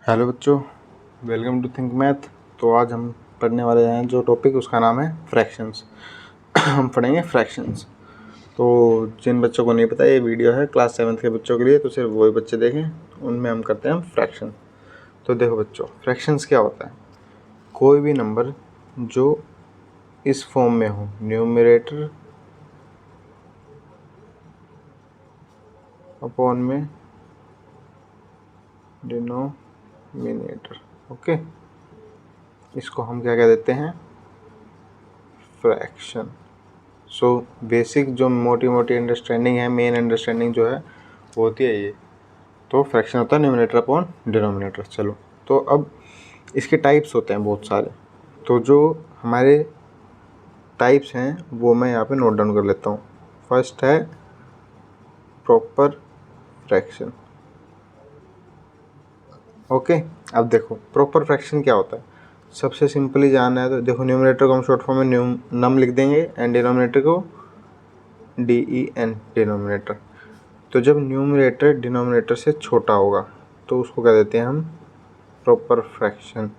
Hello बच्चों, welcome to think math. तो आज हम पढ़ने वाले हैं जो टॉपिक उसका नाम है फ्रैक्शंस। हम पढ़ेंगे फ्रैक्शंस। तो जिन बच्चों को नहीं पता ये वीडियो है क्लास 7th के बच्चों के लिए, तो सिर्फ वही बच्चे देखें, उनमें हम करते हैं फ्रैक्शन। तो देखो बच्चों, फ्रैक्शंस क्या होता है? कोई भी नंबर जो इस फॉर्म में हो, न्यूमरेटर अपॉन में डिनोमिनेटर, ओके, इसको हम क्या कह देते हैं? फ्रैक्शन। सो बेसिक जो मोटी मोटी अंडरस्टैंडिंग है, मेन अंडरस्टैंडिंग जो है वो होती है ये। तो फ्रैक्शन होता है न्यूमरेटर अपॉन डिनोमिनेटर। चलो, तो अब इसके टाइप्स होते हैं बहुत सारे। तो जो हमारे टाइप्स हैं वो मैं यहाँ पे नोट डाउन कर लेता हूँ। फर्स्ट है प्रॉपर फ्रैक्शन। ओके, अब देखो प्रॉपर फ्रैक्शन क्या होता है। सबसे सिंपली जानना है तो देखो, न्यूमरेटर को हम शॉर्ट फॉर्म में नम लिख देंगे एंड डिनोमिनेटर को DEN, डिनोमिनेटर। तो जब न्यूमरेटर डिनोमिनेटर से छोटा होगा तो उसको कह देते हैं हम proper fraction.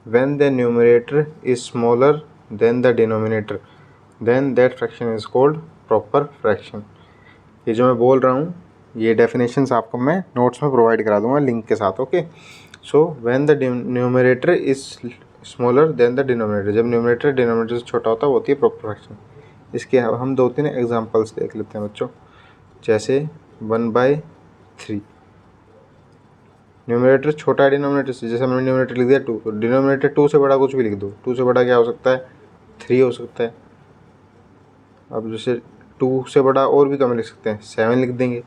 When the numerator is smaller than the denominator then that fraction is called proper fraction. ये जो मैं बोल रहा हूँ ये डेफिनेशंस आपको मैं नोट्स में प्रोवाइड करा दूंगा लिंक के साथ। Okay, so when the numerator is smaller than the denominator, जब न्यूमरेटर डिनोमिनेटर से छोटा होता है वो होती है प्रॉपर फ्रैक्शन। इसके हम 2-3 एग्जांपल्स देख लेते हैं बच्चों। जैसे 1/3, न्यूमरेटर छोटा है डिनोमिनेटर से, जैसे हमने न्यूमरेटर लिख दिया 2, तो डिनोमिनेटर 2 से बड़ा कुछ भी लिख दो। 2 से बड़ा क्या हो सकता है? 3 हो सकता है। अब जैसे 2 से बड़ा और भी कम लिख सकते हैं, 7 लिख देंगे।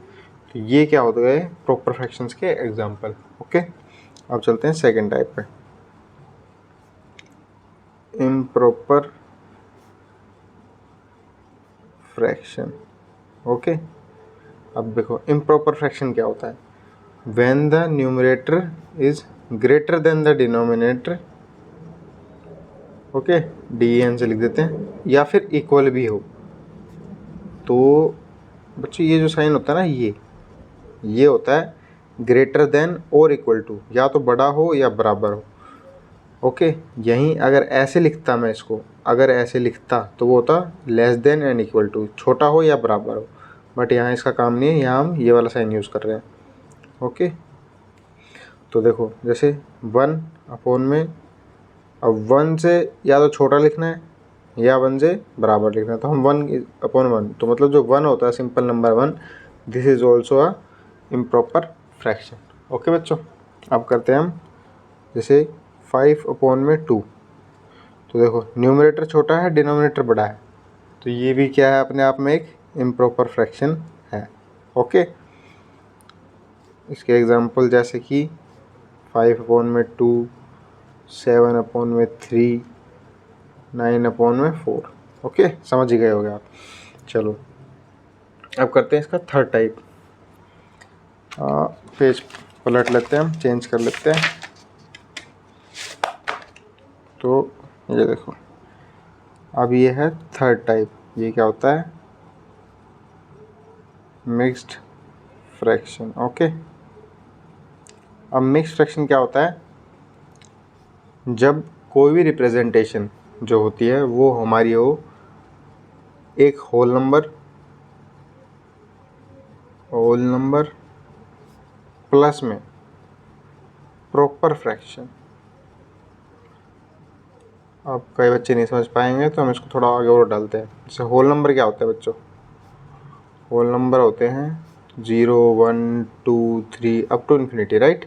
तो ये क्या होता है? प्रॉपर फ्रैक्शंस के एग्जांपल। ओके, अब चलते हैं सेकेंड टाइप पे, इम्प्रॉपर फ्रैक्शन। ओके, अब देखो इम्प्रॉपर फ्रैक्शन क्या होता है? when the numerator is greater than the denominator, okay, DEN से लिख देते हैं, या फिर इक्वल भी हो। तो बच्चों ये जो साइन होता है ना, ये होता है ग्रेटर देन और इक्वल टू, या तो बड़ा हो या बराबर हो। ओके, यहीं अगर ऐसे लिखता मैं इसको, अगर ऐसे लिखता तो वो होता less than and equal to, छोटा हो या बराबर हो। बट यहाँ इसका काम नहीं है, यहाँ हम ये वाला साइन यूज़ कर रहे हैं। ओके, तो देखो जैसे 1 में, अब 1 से या तो छोटा लिखना है या 1 से बराबर लिखना है, तो हम 1/1, तो मतलब जो 1 होता है simple number 1, this is also a improper fraction. Okay बच्चों, अब करते हैं हम जैसे 5/2। तो देखो न्यूमरेटर छोटा है, डिनोमिनेटर बड़ा है, तो ये भी क्या है? अपने आप में एक इम्प्रॉपर फ्रैक्शन है। ओके, इसके एग्जांपल जैसे कि 5/2, 7/3, 9/4। ओके, समझ ही गए होगे आप। चलो, अब करते हैं इसका थर्ड टाइप। पेज पलट लेते हैं, हम चेंज कर लेते हैं। तो ये देखो, अब ये है थर्ड टाइप। ये क्या होता है? Mixed fraction. ओके, अब मिक्स्ड फ्रैक्शन क्या होता है? जब कोई भी रिप्रेजेंटेशन जो होती है वो हमारी हो एक होल नंबर प्लस में प्रॉपर फ्रैक्शन। अब कई बच्चे नहीं समझ पाएंगे तो हम इसको थोड़ा आगे और डालते हैं। जैसे होल नंबर क्या होता है बच्चों? होल नंबर होते हैं 0, 1, 2, 3 अप टू इन्फिनिटी, राइट?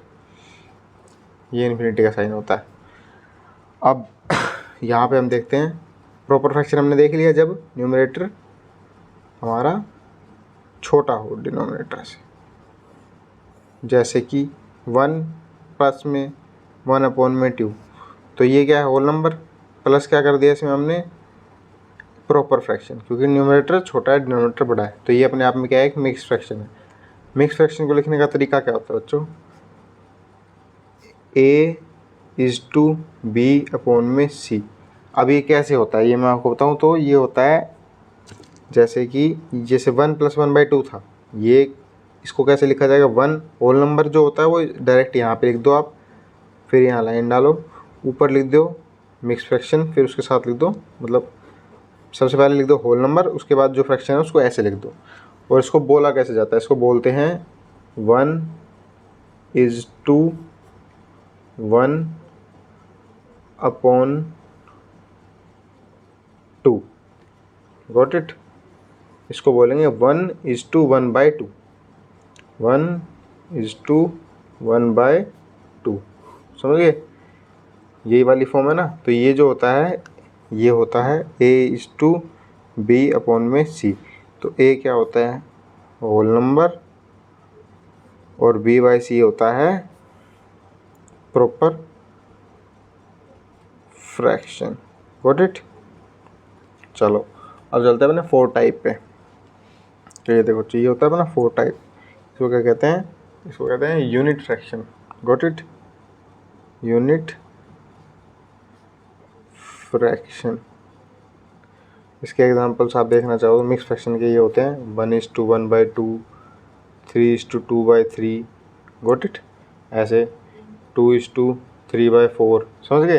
ये इन्फिनिटी का साइन होता है। अब यहाँ पे हम देखते हैं प्रॉपर फ्रैक्शन हमने देख लिया जब न्यूमरेटर हमारा छोटा हो डिनोमिनेटर से, जैसे कि 1 प्लस में 1/2। तो ये क्या है? होल नंबर प्लस क्या कर दिया इसमें हमने? प्रॉपर फ्रैक्शन, क्योंकि न्यूमरेटर छोटा है डिनोमिनेटर बड़ा है, तो ये अपने आप में क्या है? एक मिक्स फ्रैक्शन है। मिक्स फ्रैक्शन को लिखने का तरीका क्या होता है बच्चों? A/B/C। अब ये कैसे होता है ये मैं आपको बताऊँ। तो ये होता है जैसे कि जैसे 1 + 1/2 था, ये इसको कैसे लिखा जाएगा, 1 होल नंबर जो होता है वो डायरेक्ट यहाँ पे लिख दो आप, फिर यहाँ लाइन डालो, ऊपर लिख दो मिक्स फ्रैक्शन, फिर उसके साथ लिख दो, मतलब सबसे पहले लिख दो होल नंबर, उसके बाद जो फ्रैक्शन है उसको ऐसे लिख दो। और इसको बोला कैसे जाता है, इसको बोलते हैं 1:1 अपॉन 2। Got it. इसको बोलेंगे 1:1/2, 1:1/2। समझ गए, यही वाली फॉर्म है ना। तो ये जो होता है ये होता है A:B/C। तो A क्या होता है, होल नंबर, और B/C होता है प्रॉपर फ्रैक्शन। Got it. चलो अब चलते हैं अपने 4 टाइप पे। तो ये देखो चाहिए होता है अपना 4 टाइप। इसको क्या कहते हैं, इसको कहते हैं unit fraction. Got it, unit fraction. इसके एग्जांपल्स आप देखना चाहो तो मिक्स फ्रैक्शन के ये होते हैं 1:1/2, 3:2/3। Got it. ऐसे 2:3/4। समझ गए,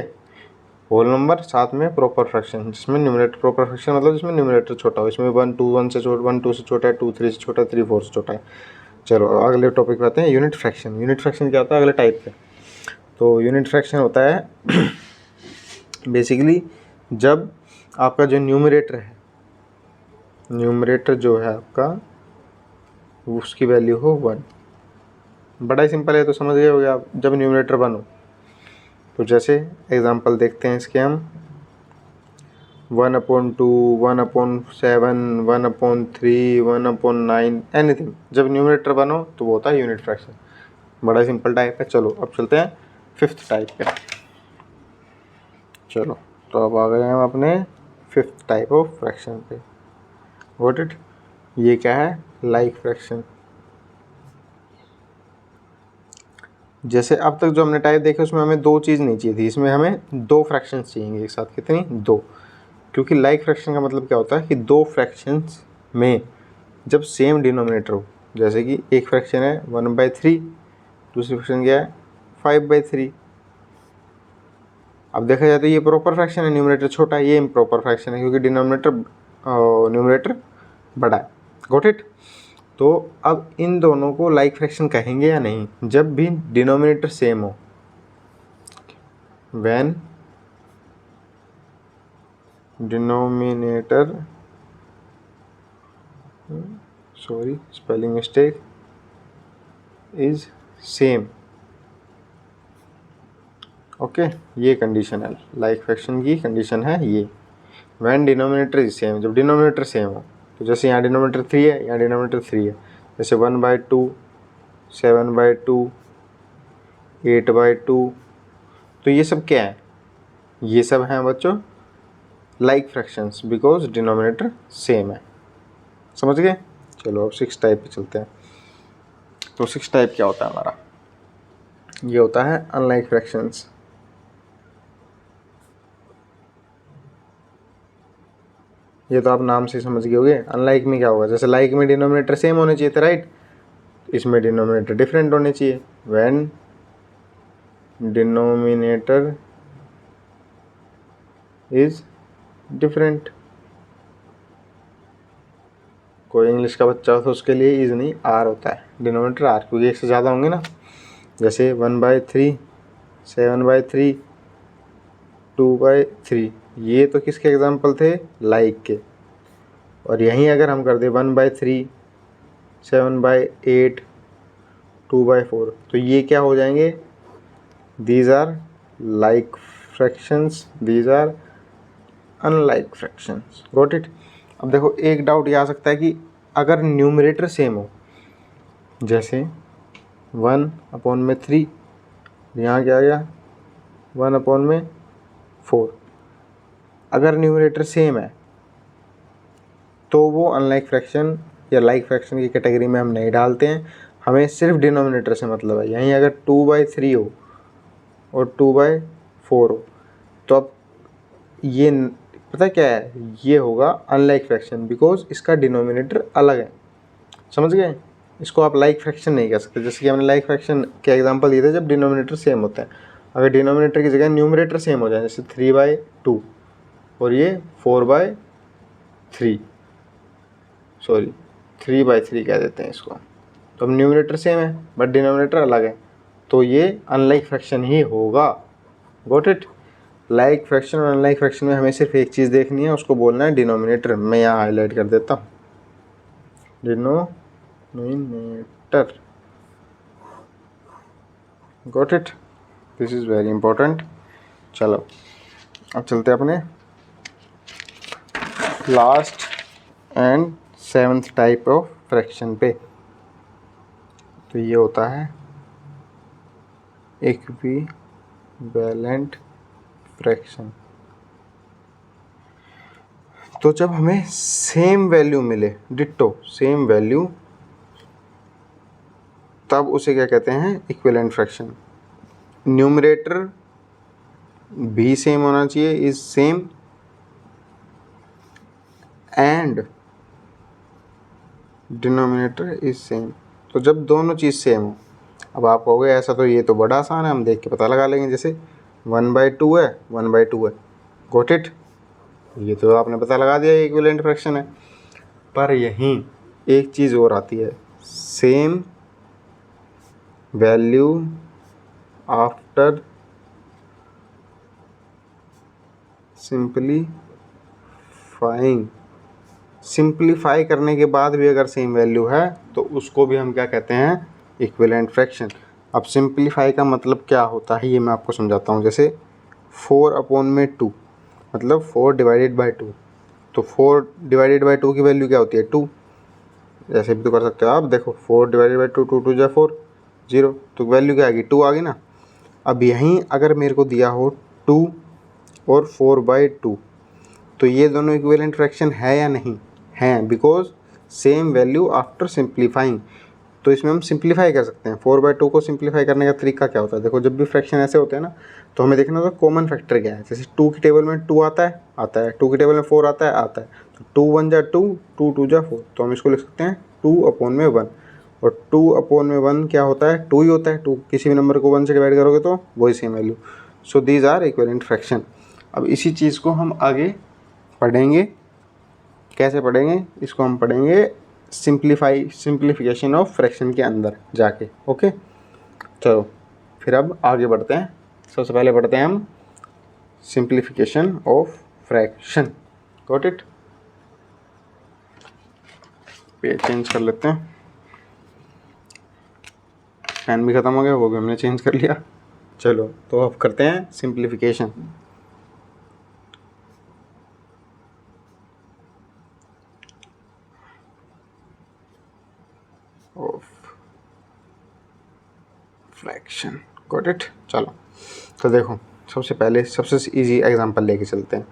होल नंबर साथ में प्रॉपर फ्रैक्शन, जिसमें न्यूमरेटर प्रॉपर फ्रैक्शन मतलब जिसमें न्यूमरेटर छोटा हो, इसमें 1 2 से छोटा, 1 2 से छोटा है, 2 3 से छोटा है, 3 4 से छोटा है। चलो अगले टॉपिक पे आते हैं, यूनिट फ्रैक्शन। यूनिट फ्रैक्शन क्या होता है अगले टाइप पे। तो यूनिट फ्रैक्शन होता है बेसिकली जब आपका जो न्यूमरेटर है, न्यूमरेटर जो है आपका उसकी वैल्यू हो 1। बड़ा ही सिंपल है, तो समझ गए होगे आप। जब न्यूमरेटर 1 हो तो जैसे एग्जांपल देखते हैं इसके हम 1/2, 1/7, 1/3, 1/9, एनीथिंग। जब न्यूमरेटर 1 हो तो वो होता है यूनिट फ्रैक्शन। बड़ा सिंपल टाइप है। चलो अब चलते हैं 5th टाइप पे। चलो तो अब आ गए हम अपने 5th टाइप ऑफ फ्रैक्शन पे। व्हाट इट, ये क्या है, लाइक फ्रैक्शन। जैसे अब तक जो हमने टाइप देखे उसमें हमें 2 चीज़ नहीं चाहिए थी, इसमें हमें 2 फ्रैक्शंस चाहिए एक साथ। कितनी, 2। क्योंकि लाइक फ्रैक्शन का मतलब क्या होता है कि 2 फ्रैक्शंस में जब सेम डिनोमिनेटर हो, जैसे कि एक फ्रैक्शन है 1/3, दूसरी फ्रैक्शन क्या है 5/3। अब देखा जाए तो ये प्रॉपर फ्रैक्शन है, न्यूमरेटर छोटा है, ये इम्प्रॉपर फ्रैक्शन है क्योंकि न्यूमरेटर बड़ा है। Got it. तो अब इन दोनों को लाइक फ्रैक्शन कहेंगे या नहीं, जब भी डिनोमिनेटर सेम हो। When denominator, sorry spelling mistake, is same. Okay, ये कंडीशन है लाइक फ्रैक्शन की, कंडीशन है ये। व्हेन डिनोमिनेटर इज सेम, जब डिनोमिनेटर सेम हो। तो जैसे यहाँ डिनोमिनेटर 3 है, यहाँ डिनोमिनेटर 3 है। जैसे 1/2, 7/2, 8/2। तो ये सब क्या है, ये सब हैं बच्चों like fractions, because denominator same है। समझ गए। चलो अब 6 टाइप पे चलते हैं। तो 6 टाइप क्या होता है हमारा, ये होता है अनलाइक फ्रैक्शंस। ये तो आप नाम से समझ गए होगे। अनलाइक में क्या होगा, जैसे लाइक में डिनोमिनेटर सेम होने चाहिए थे, राइट। इसमें डिनोमिनेटर डिफरेंट होने चाहिए। When denominator is different. कोई इंग्लिश का बच्चा हो तो उसके लिए इज नहीं आर होता है, डिनोमिनेटर आर, क्योंकि एक से ज़्यादा होंगे ना। जैसे 1/3, 7/3, 2/3, ये तो किसके एग्जाम्पल थे, लाइक के। और यहीं अगर हम कर दे 1/3, 7/8, 2/4, तो ये क्या हो जाएंगे, these are like fractions, these are unlike fractions. Got it. अब देखो एक डाउट ये आ सकता है कि अगर न्यूमरेटर सेम हो, जैसे 1/3, यहाँ क्या आ गया 1/4, अगर न्यूमरेटर सेम है तो वो अनलाइक फ्रैक्शन या लाइक फ्रैक्शन की कैटेगरी में हम नहीं डालते हैं। हमें सिर्फ डिनोमिनेटर से मतलब है। यहीं अगर 2/3 हो और 2/4 हो तो अब ये पता क्या है, ये होगा अनलाइक फ्रैक्शन, बिकॉज इसका डिनोमिनेटर अलग है। समझ गए, इसको आप लाइक फ्रैक्शन नहीं कह सकते, जैसे कि हमने लाइक फ्रैक्शन के एग्जांपल दिए थे जब डिनोमिनेटर सेम होता है। अगर डिनोमिनेटर की जगह न्यूमरेटर सेम हो जाए, जैसे 3/2 और ये 4/3, सॉरी 3/3 कह देते हैं इसको, तो अब न्यूमरेटर सेम है बट डिनोमिनेटर अलग है, तो ये अनलाइक फ्रैक्शन ही होगा। Got it. लाइक फ्रैक्शन और अनलाइक फ्रैक्शन में हमें सिर्फ एक चीज़ देखनी है, उसको बोलना है डिनोमिनेटर। मैं यहाँ हाईलाइट कर देता हूँ, denominator. Got it, this is very important. चलो अब चलते हैं अपने last and 7th type of fraction पे। तो ये होता है इक्विवेलेंट फ्रैक्शन। तो जब हमें सेम वैल्यू मिले, डिट्टो सेम वैल्यू, तब उसे क्या कहते हैं, इक्विवेलेंट फ्रैक्शन। न्यूमरेटर भी सेम होना चाहिए, is same, and denominator is same. तो जब दोनों चीज़ सेम हो, अब आप कहोगे ऐसा तो ये तो बड़ा आसान है, हम देख के पता लगा लेंगे, जैसे 1/2 है, 1/2 है। गॉट इट, ये तो आपने पता लगा दिया ये इक्विवेलेंट फ्रैक्शन है। पर यहीं एक चीज़ और आती है, सेम वैल्यू आफ्टर सिंपलीफाइंग। सिंपलीफाई करने के बाद भी अगर सेम वैल्यू है तो उसको भी हम क्या कहते हैं, इक्विवेलेंट फ्रैक्शन। अब सिंपलीफाई का मतलब क्या होता है ये मैं आपको समझाता हूँ। जैसे 4/2 मतलब 4/2, तो 4/2 की वैल्यू क्या होती है, 2। ऐसे भी तो कर सकते हो आप, देखो 4/2, 2 2 4, 0, तो वैल्यू क्या आएगी, 2 आ गई ना। अब यहीं अगर मेरे को दिया हो 2 और 4/2, तो ये दोनों इक्विवेलेंट फ्रैक्शन है या नहीं है, because same value after simplifying. तो इसमें हम सिंप्लीफाई कर सकते हैं। 4/2 को सिंप्लीफाई करने का तरीका क्या होता है, देखो जब भी फ्रैक्शन ऐसे होते हैं ना, तो हमें देखना होता है कॉमन फैक्टर क्या है। जैसे 2 की टेबल में 2 आता है, 2 की टेबल में 4 आता है, तो 2 1 जा 2, 2 2 जा 4, तो हम इसको लिख सकते हैं 2/1। और 2/1 क्या होता है, 2 ही होता है। 2 किसी भी नंबर को 1 से डिवाइड करोगे तो वही same value. So these are equivalent fraction. अब इसी चीज़ को हम आगे पढ़ेंगे। कैसे पढ़ेंगे इसको, हम पढ़ेंगे सिंप्लीफिकेशन ऑफ फ्रैक्शन के अंदर जाके। ओके, चलो फिर अब आगे बढ़ते हैं। सबसे पहले पढ़ते हैं हम simplification of fraction. Got it. Page change कर लेते हैं, पेन भी ख़त्म हो गया, वो भी हमने चेंज कर लिया। चलो तो अब करते हैं simplification. Of fraction. Got it. चलो तो देखो, सबसे पहले सबसे इजी एग्जांपल लेके चलते हैं,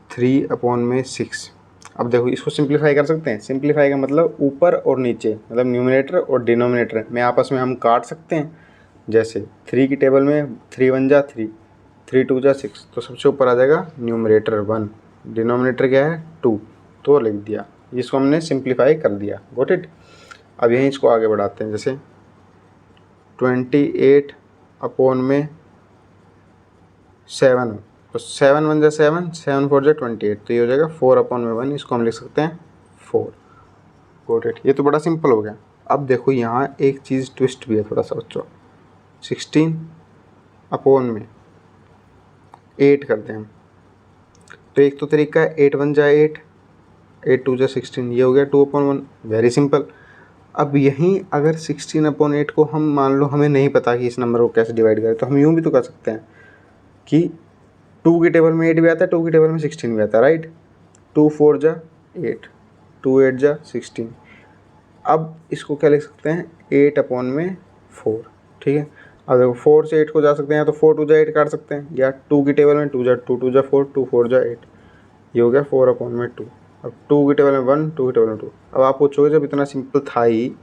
3/6। अब देखो इसको सिंप्लीफाई कर सकते हैं। सिंप्लीफाई का मतलब ऊपर और नीचे, मतलब न्यूमरेटर और डिनोमिनेटर में आपस में हम काट सकते हैं। जैसे 3 की टेबल में 3 1 जा 3, 3 2 जा 6, तो सबसे ऊपर आ जाएगा न्यूमरेटर 1, डिनोमिनेटर क्या है 2, तो लिख दिया, इसको हमने सिंप्लीफाई कर दिया। Got it. अब यहीं इसको आगे बढ़ाते हैं, जैसे 28/7 हो, तो 7 1 जा 7, 7 4 जा 28, तो ये हो जाएगा 4/1, इसको हम लिख सकते हैं 4। Got it. ये तो बड़ा सिंपल हो गया। अब देखो यहाँ एक चीज़ ट्विस्ट भी है थोड़ा सा बच्चों, 16/8 करते हैं हम। तो एक तो तरीका है 8 1 जा 8, 8 2 जा 16, ये हो गया 2/1, वेरी सिंपल। अब यहीं अगर 16/8 को हम मान लो हमें नहीं पता कि इस नंबर को कैसे डिवाइड करें, तो हम यूँ भी तो कर सकते हैं कि 2 की टेबल में 8 भी आता है, 2 की टेबल में 16 भी आता है, राइट। 2 4 जा 8, 2 8 जा 16। अब इसको क्या लिख सकते हैं, 8/4। ठीक है। अब देखो 4 से 8 को जा सकते हैं, तो 4 2 जा 8 काट सकते हैं, या 2 की टेबल में 2 जा 2 2 जा 4, 2 4 जा 8, ये हो गया 4/2। अब 2 की टेबल में 1, 2 की टेबल में 2। अब आप पूछोगे जब इतना सिंपल था ही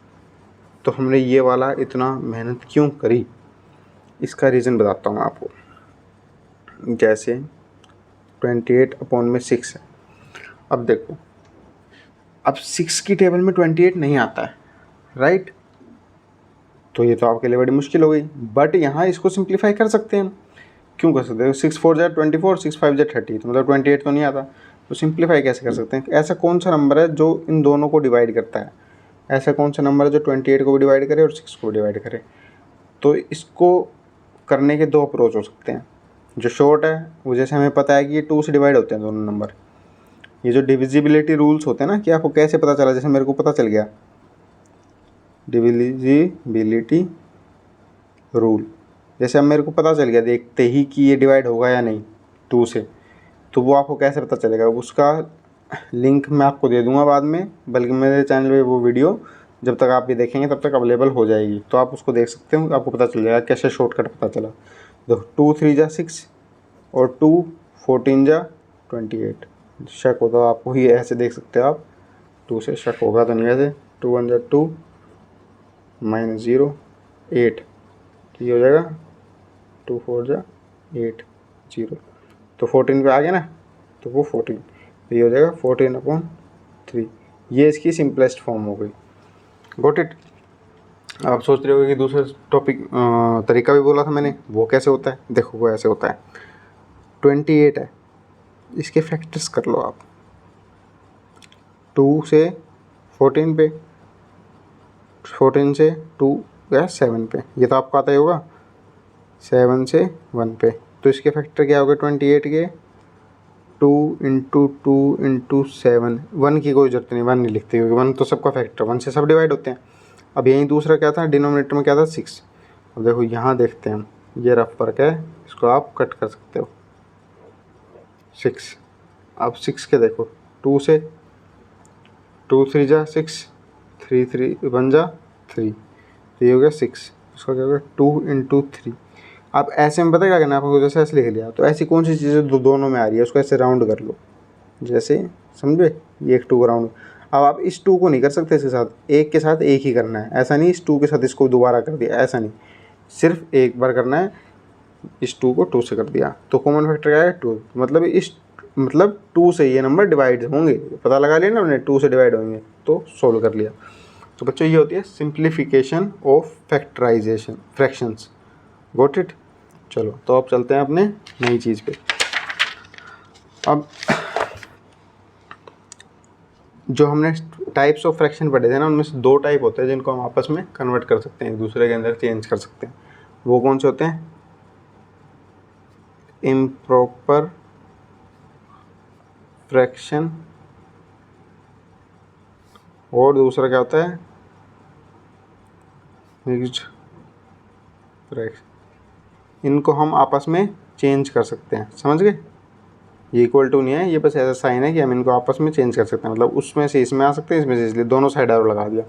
तो हमने ये वाला इतना मेहनत क्यों करी, इसका रीज़न बताता हूँ आपको। जैसे 28/6 है। अब देखो, अब 6 की टेबल में 28 नहीं आता है, राइट। तो ये तो आपके लिए बड़ी मुश्किल हो गई, बट यहाँ इसको सिंप्लीफाई कर सकते हैं हम। क्यों कर सकते हैं? 6 4 जा 24, 6 5 जा 30, तो मतलब 28 तो नहीं आता। तो सिंप्लीफाई कैसे कर सकते हैं? ऐसा कौन सा नंबर है जो इन दोनों को डिवाइड करता है? ऐसा कौन सा नंबर है जो 28 को भी डिवाइड करे और 6 को भी डिवाइड करे? तो इसको करने के दो अप्रोच हो सकते हैं। जो शॉर्ट है वो जैसे हमें पता है कि ये 2 से डिवाइड होते हैं दोनों नंबर। ये जो डिविजिबिलिटी रूल्स होते हैं ना, कि आपको कैसे पता चला, जैसे मेरे को पता चल गया डिविजिबिलिटी रूल, जैसे अब मेरे को पता चल गया देखते ही कि ये डिवाइड होगा या नहीं 2 से, तो वो आपको कैसे पता चलेगा? उसका लिंक मैं आपको दे दूंगा बाद में, बल्कि मेरे चैनल पे वो वीडियो जब तक आप ये देखेंगे तब तक अवेलेबल हो जाएगी, तो आप उसको देख सकते हो, आपको पता चल जाएगा कैसे शॉर्टकट पता चला। देखो 2 3 जा 6 और 2 14 जा 28। शक हो तो आपको ही ऐसे देख सकते हो आप, 2 से शक होगा तो नहीं, वैसे 2 1 जा 2 -0 8, ये हो जाएगा 2 4 जा 8 0, तो 14 पे आ गया ना, तो वो 14, तो ये हो जाएगा 14/3। ये इसकी सिंपलेस्ट फॉर्म हो गई। Got it. आप सोच रहे हो कि दूसरा टॉपिक तरीका भी बोला था मैंने, वो कैसे होता है? देखो वो ऐसे होता है, 28 है, इसके फैक्टर्स कर लो आप, 2 से 14 पे, 14 से 2 या 7 पे, ये तो आपको आता ही होगा, 7 से 1 पे, तो इसके फैक्टर क्या हो गए 28 के? 2 × 2 × 7, 1 की कोई जरूरत नहीं, 1 नहीं लिखते क्योंकि 1 तो सबका फैक्टर, 1 से सब डिवाइड होते हैं। अब यहीं दूसरा क्या था, डिनोमिनेटर में क्या था 6। अब देखो यहाँ देखते हैं हम, ये रफ फर्क है, इसको आप कट कर सकते हो 6। अब 6 के देखो, 2 से 2 3 जा 6, 3 3 1 जा 3, तो ये हो गया 6, इसका क्या हो गया 2 × 3। आप ऐसे में पता क्या करना है आपको, जैसे ऐसे लिख लिया, तो ऐसी कौन सी चीज़ें दोनों में आ रही है उसको ऐसे राउंड कर लो, जैसे समझे, ये एक 2 राउंड। अब आप इस 2 को नहीं कर सकते इसके साथ, एक के साथ एक ही करना है, ऐसा नहीं इस 2 के साथ इसको दोबारा कर दिया, ऐसा नहीं, सिर्फ एक बार करना है, इस 2 को 2 से कर दिया, तो कॉमन फैक्टर क्या है 2, मतलब 2 से ये नंबर डिवाइड होंगे, पता लगा लिया ना हमने, 2 से डिवाइड होंगे तो सोल्व कर लिया। तो बच्चों ये होती है simplification of factorisation fractions. Got it. चलो तो अब चलते हैं अपने नई चीज़ पे। अब जो हमने टाइप्स ऑफ फ्रैक्शन पढ़े थे ना, उनमें से 2 टाइप होते हैं जिनको हम आपस में कन्वर्ट कर सकते हैं, एक दूसरे के अंदर चेंज कर सकते हैं। वो कौन से होते हैं? इम्प्रॉपर फ्रैक्शन, और दूसरा क्या होता है? Mixed fraction. इनको हम आपस में चेंज कर सकते हैं, समझ गए? ये इक्वल टू नहीं है, ये बस ऐसा साइन है कि हम इनको आपस में चेंज कर सकते हैं, मतलब उसमें से इसमें आ सकते हैं, इसमें से इसलिए दोनों साइड एरो लगा दिया।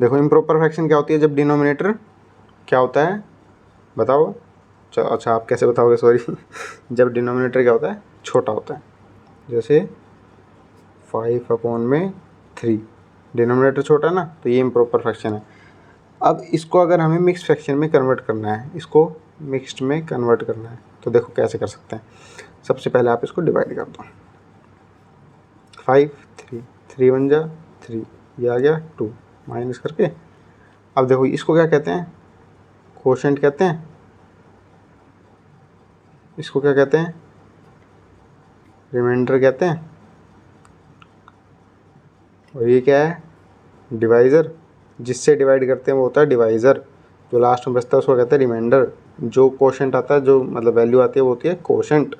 देखो इम्प्रॉपर फ्रैक्शन क्या होती है? जब डिनोमिनेटर क्या होता है बताओ? अच्छा आप कैसे बताओगे, सॉरी जब डिनोमिनेटर क्या होता है? छोटा होता है, जैसे 5/3, डिनोमिनेटर छोटा है ना, तो ये इम्प्रॉपर फ्रैक्शन है। अब इसको अगर हमें मिक्स फ्रैक्शन में कन्वर्ट करना है, इसको मिक्स्ड में कन्वर्ट करना है, तो देखो कैसे कर सकते हैं। सबसे पहले आप इसको डिवाइड कर दो, 5 3 3 1 जा 3, ये आ गया 2 माइनस करके। अब देखो इसको क्या कहते हैं? कोशेंट कहते हैं। इसको क्या कहते हैं? रिमाइंडर कहते हैं। और ये क्या है? डिवाइज़र। जिससे डिवाइड करते हैं वो होता है डिवाइज़र, जो लास्ट में बचता है उसको कहते हैं रिमाइंडर। जो कोशेंट आता है, जो मतलब वैल्यू आती है वो होती है कोशेंट,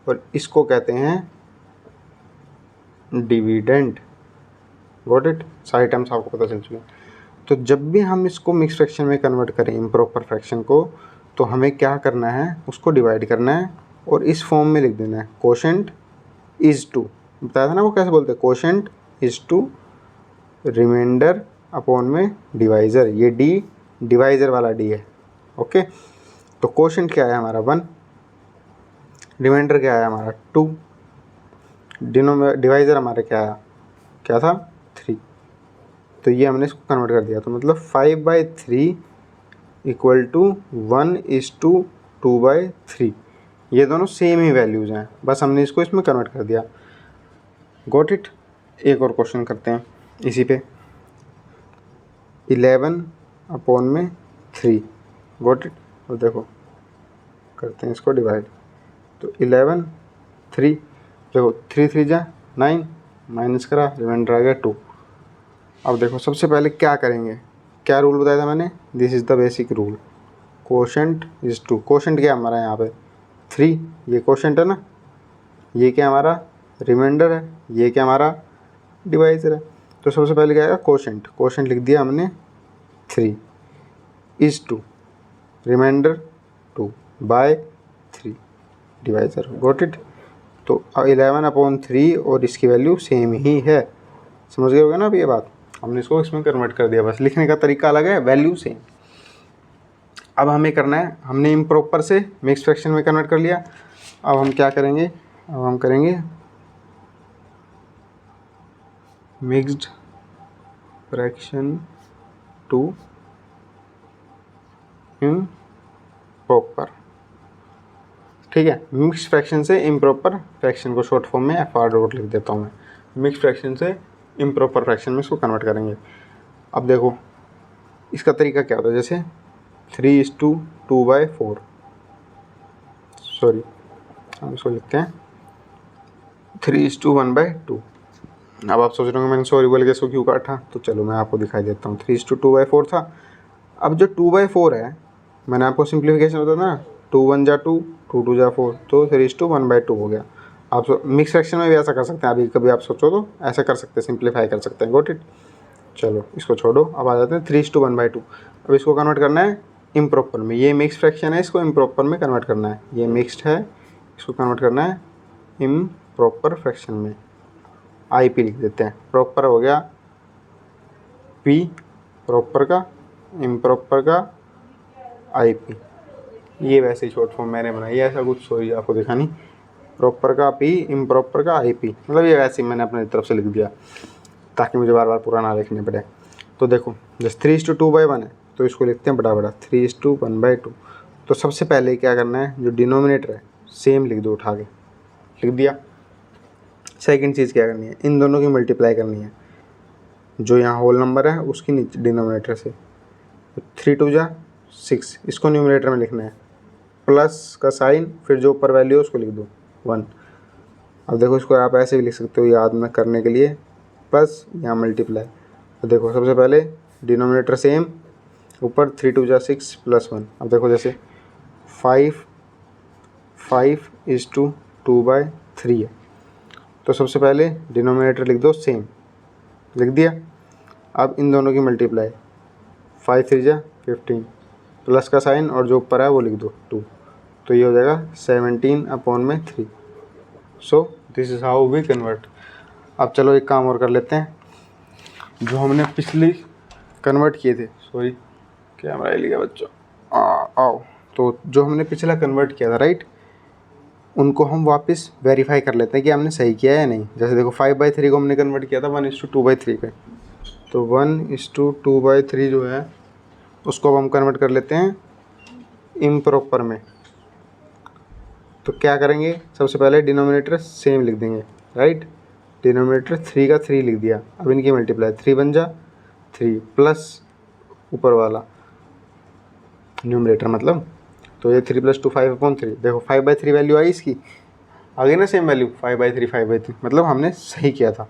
और इसको कहते हैं डिविडेंड। Got it. सारे टर्म्स आपको पता चल चुके हैं। तो जब भी हम इसको मिक्स फ्रैक्शन में कन्वर्ट करें, इम्प्रॉपर फ्रैक्शन को, तो हमें क्या करना है? उसको डिवाइड करना है और इस फॉर्म में लिख देना है, कोशेंट इज़ टू, बताया था ना वो कैसे बोलते हैं, quotient is to remainder upon में डिवाइज़र। ये डी डिवाइज़र वाला डी है, ओके। तो कोशेंट क्या है हमारा 1, रिमाइंडर क्या है हमारा 2, डिवाइज़र हमारा क्या था 3। तो ये हमने इसको कन्वर्ट कर दिया, तो मतलब 5/3 इक्वल टू 1:2/3। ये दोनों सेम ही वैल्यूज़ हैं, बस हमने इसको इसमें कन्वर्ट कर दिया। Got it. एक और क्वेश्चन करते हैं इसी पे। 11/3 गॉट इट। और देखो करते हैं इसको डिवाइड, तो 11 3 देखो 3 3 जा 9 माइनस करा रिमाइंडर आ गया 2। अब देखो सबसे पहले क्या करेंगे, क्या रूल बताया था मैंने, this is the basic rule, quotient is 2। Quotient क्या हमारा यहाँ पे 3, ये कोशेंट है ना, ये क्या हमारा रिमाइंडर है, ये क्या हमारा डिवाइजर है। तो सबसे पहले क्या आएगा कोशेंट, कोशेंट लिख दिया हमने 3 is 2 remainder 2 by 3 divisor got it. तो 11/3 और इसकी वैल्यू सेम ही है, समझ गए होगे ना अब ये बात, हमने इसको इसमें कन्वर्ट कर दिया, बस लिखने का तरीका अलग है, वैल्यू सेम। अब हमें करना है, हमने इम्प्रॉपर से मिक्स फ्रैक्शन में कन्वर्ट कर लिया। अब हम क्या करेंगे, अब हम करेंगे मिक्स्ड फ्रैक्शन टू इम्प्रॉपर, ठीक है। मिक्स फ्रैक्शन से इम्प्रॉपर फ्रैक्शन को शॉर्ट फॉर्म में FR लिख देता हूँ मैं, मिक्स फ्रैक्शन से इम्प्रॉपर फ्रैक्शन में इसको कन्वर्ट करेंगे। अब देखो इसका तरीका क्या होता है, जैसे 3:2/4, सॉरी हम इसको लिखते हैं 3:1/2। अब आप सोच रहे होंगे मैंने सॉरी बोल के इसको क्यों काटा, तो चलो मैं आपको दिखाई देता हूँ। 3:2/4 था, अब जो 2/4 है मैंने आपको सिंप्लीफिकेशन बताया था ना, 2 1 जा 2, 2 2 जा 4, तो 3:1/2 हो गया। आप मिक्स फ्रैक्शन में भी ऐसा कर सकते हैं, अभी कभी आप सोचो तो ऐसा कर सकते हैं, सिंप्लीफाई कर सकते हैं, गॉट इट। चलो इसको छोड़ो, अब आ जाते हैं 3:1/2। अब इसको कन्वर्ट करना है इम्प्रॉपर में, ये मिक्स फ्रैक्शन है, इसको इम्प्रॉपर में कन्वर्ट करना है, ये मिक्स्ड है, इसको कन्वर्ट करना है इम्प्रॉपर फ्रैक्शन में, IP लिख देते हैं। प्रॉपर हो गया P प्रॉपर का, इम्प्रॉपर का IP, ये वैसे ही शॉर्ट फॉर्म मैंने बनाई है, ऐसा कुछ सॉरी आपको दिखानी, प्रॉपर का P इम्प्रॉपर का IP, मतलब ये वैसे ही मैंने अपनी तरफ से लिख दिया ताकि मुझे बार बार पूरा ना लिखने पड़े। तो देखो जैसे 3:2/1 है तो इसको लिखते हैं बड़ा बड़ा 3:1/2। तो सबसे पहले क्या करना है, जो डिनोमिनेटर है सेम लिख दो, उठा के लिख दिया। सेकंड चीज़ क्या करनी है, इन दोनों की मल्टीप्लाई करनी है, जो यहाँ होल नंबर है उसकी नीचे डिनोमिनेटर से, तो 3 2 जा 6, इसको न्यूमिनेटर में लिखना है, प्लस का साइन, फिर जो ऊपर वैल्यू है उसको लिख दो 1। अब देखो इसको आप ऐसे भी लिख सकते हो याद में करने के लिए, प्लस यहाँ मल्टीप्लाई। तो देखो सबसे पहले डिनोमिनेटर सेम, ऊपर 3 2 जा 6 प्लस 1। अब देखो जैसे 5:2/3 है, तो सबसे पहले डिनोमिनेटर लिख दो सेम, लिख दिया। अब इन दोनों की मल्टीप्लाई, 5 3 जा 15, प्लस का साइन और जो ऊपर है वो लिख दो 2, तो ये हो जाएगा 17/3। So this is how we convert. अब चलो एक काम और कर लेते हैं, जो हमने पिछली कन्वर्ट किए थे, सॉरी कैमरा ले लिया बच्चों, आओ, तो जो हमने पिछला कन्वर्ट किया था राइट, उनको हम वापस वेरीफाई कर लेते हैं कि हमने सही किया है या नहीं। जैसे देखो 5/3 को हमने कन्वर्ट किया था 1:2/3 पे, तो 1:2/3 जो है उसको अब हम कन्वर्ट कर लेते हैं इम्प्रॉपर में। तो क्या करेंगे, सबसे पहले डिनोमिनेटर सेम लिख देंगे राइट, डिनोमिनेटर 3 का 3 लिख दिया। अब इनकी मल्टीप्लाई 3 1 जा 3 प्लस ऊपर वाला न्यूमरेटर मतलब, तो ये 3 + 2 5/3। देखो 5/3 वैल्यू आई इसकी, आ गई ना सेम वैल्यू 5/3 मतलब हमने सही किया था।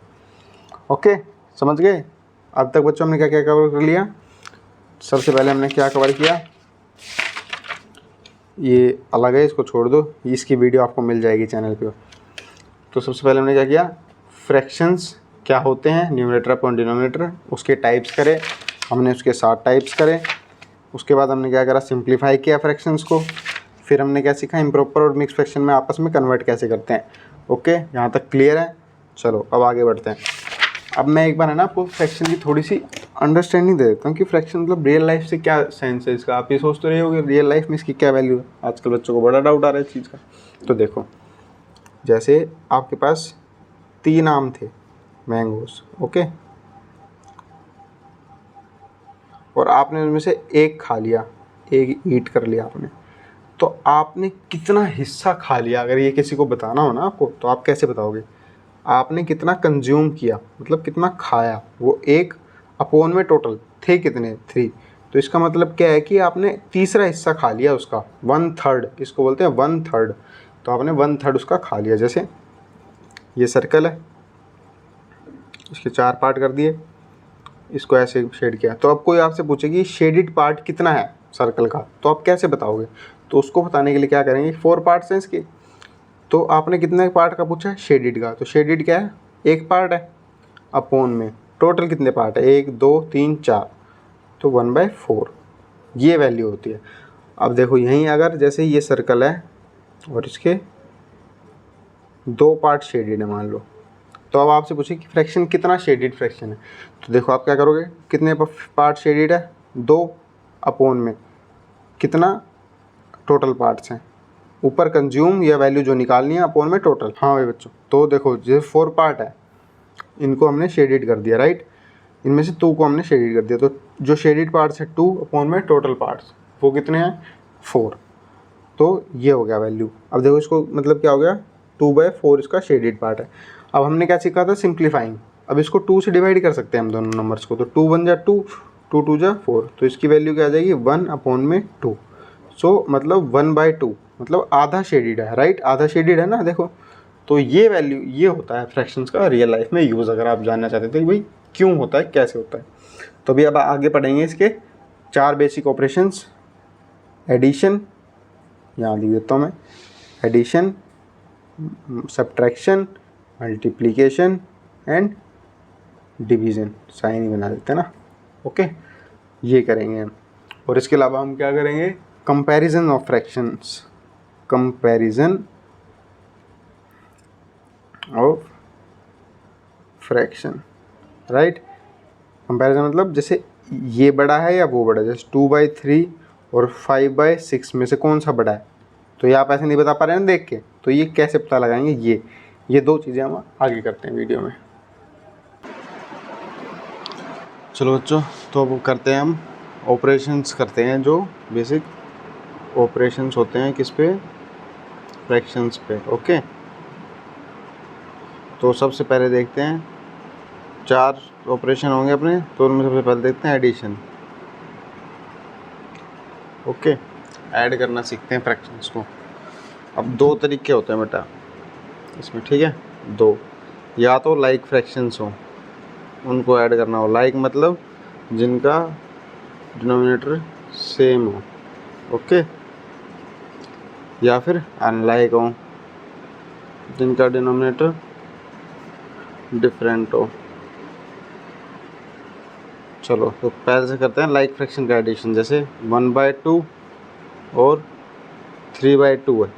ओके समझ गए। अब तक बच्चों हमने क्या क्या कवर कर लिया, सबसे पहले हमने क्या कवर किया, ये अलग है इसको छोड़ दो, इसकी वीडियो आपको मिल जाएगी चैनल पे। तो सबसे पहले हमने क्या किया, फ्रैक्शंस क्या होते हैं, न्यूमरेटर अपॉन डिनोमिनेटर, उसके टाइप्स करे हमने, उसके 7 टाइप्स करे। उसके बाद हमने क्या करा, सिंप्लीफाई किया फ्रैक्शंस को। फिर हमने क्या सीखा, इम्प्रॉपर और मिक्स फ्रैक्शन में आपस में कन्वर्ट कैसे करते हैं। ओके यहाँ तक क्लियर है। चलो अब आगे बढ़ते हैं। अब मैं एक बार है ना आपको फ्रैक्शन की थोड़ी सी अंडरस्टैंडिंग दे देता हूँ कि फ्रैक्शन मतलब रियल लाइफ से क्या सेंस है इसका। आप ये सोचते रहे होगे रियल लाइफ में इसकी क्या वैल्यू है, आजकल बच्चों को बड़ा डाउट आ रहा है इस चीज़ का। तो देखो जैसे आपके पास 3 आम थे मैंगोस, ओके, और आपने उनमें से एक खा लिया, एक ईट कर लिया आपने, तो आपने कितना हिस्सा खा लिया, अगर ये किसी को बताना हो ना आपको, तो आप कैसे बताओगे, आपने कितना कंज्यूम किया मतलब कितना खाया, वो एक अपॉन में टोटल थे कितने 3, तो इसका मतलब क्या है कि आपने तीसरा हिस्सा खा लिया उसका, 1/3, इसको बोलते हैं 1/3, तो आपने 1/3 उसका खा लिया। जैसे ये सर्कल है, इसके 4 पार्ट कर दिए, इसको ऐसे शेड किया, तो अब कोई आपसे पूछे कि शेडिड पार्ट कितना है सर्कल का, तो आप कैसे बताओगे, तो उसको बताने के लिए क्या करेंगे, 4 पार्ट्स हैं इसके, तो आपने कितने पार्ट का पूछा है, शेडिड का, तो शेडिड क्या है, एक पार्ट है, अपॉन में टोटल कितने पार्ट है, 1 2 3 4, तो 1/4 ये वैल्यू होती है। अब देखो यहीं अगर जैसे ये सर्कल है और इसके 2 पार्ट शेडिड है मान लो, तो अब आपसे पूछे कि फ्रैक्शन कितना शेडिड फ्रैक्शन है, तो देखो आप क्या करोगे, कितने पार्ट शेडिड है, 2, अपॉन में कितना टोटल पार्ट्स हैं, ऊपर कंज्यूम या वैल्यू जो निकालनी है, अपॉन में टोटल। हाँ भाई बच्चों, तो देखो जो 4 पार्ट है इनको हमने शेडिड कर दिया, राइट, इनमें से 2 को हमने शेडिड कर दिया, तो जो शेडिड पार्ट्स है 2 अपॉन में टोटल पार्ट्स वो कितने हैं 4, तो ये हो गया वैल्यू। अब देखो इसको मतलब क्या हो गया, 2/4 इसका शेडिड पार्ट है। अब हमने क्या सीखा था, सिंप्लीफाइंग, अब इसको 2 से डिवाइड कर सकते हैं हम दोनों नंबर्स को, तो 2 1 जा 2, 2 2 जा 4, तो इसकी वैल्यू क्या आ जाएगी 1 अपॉन में 2, सो मतलब 1/2, मतलब आधा शेडिड है, राइट, आधा शेडिड है ना, देखो, तो ये वैल्यू ये होता है फ्रैक्शंस का रियल लाइफ में यूज़, अगर आप जानना चाहते थे कि भाई क्यों होता है, कैसे होता है। तो अभी अब आगे पढ़ेंगे इसके 4 बेसिक ऑपरेशंस, एडिशन, यहाँ लिख देता हूँ मैं, addition, subtraction, multiplication and division, sign ही बना देते हैं ना, ओके, ये करेंगे हम। और इसके अलावा हम क्या करेंगे, comparison of fractions, comparison of fraction, right, comparison मतलब जैसे ये बड़ा है या वो बड़ा है, जैसे 2/3 और 5/6 में से कौन सा बड़ा है, तो ये आप ऐसे नहीं बता पा रहे हैं देख के, तो ये कैसे पता लगाएंगे, ये 2 चीज़ें हम आगे करते हैं वीडियो में। चलो बच्चों, तो अब करते हैं हम ऑपरेशंस, करते हैं जो बेसिक ऑपरेशंस होते हैं किस पे, फ्रैक्शंस पे, ओके। तो सबसे पहले देखते हैं 4 ऑपरेशन होंगे अपने, तो उनमें सबसे पहले देखते हैं एडिशन, ओके, ऐड करना सीखते हैं फ्रैक्शंस को। अब 2 तरीके होते हैं बेटा इसमें, ठीक है, 2, या तो लाइक फ्रैक्शंस हो उनको ऐड करना हो, लाइक मतलब जिनका डिनोमिनेटर सेम हो, ओके, या फिर अनलाइक हो जिनका डिनोमिनेटर डिफरेंट हो। चलो तो पहले से करते हैं लाइक फ्रैक्शन का एडिशन, जैसे 1/2 और 3/2 है,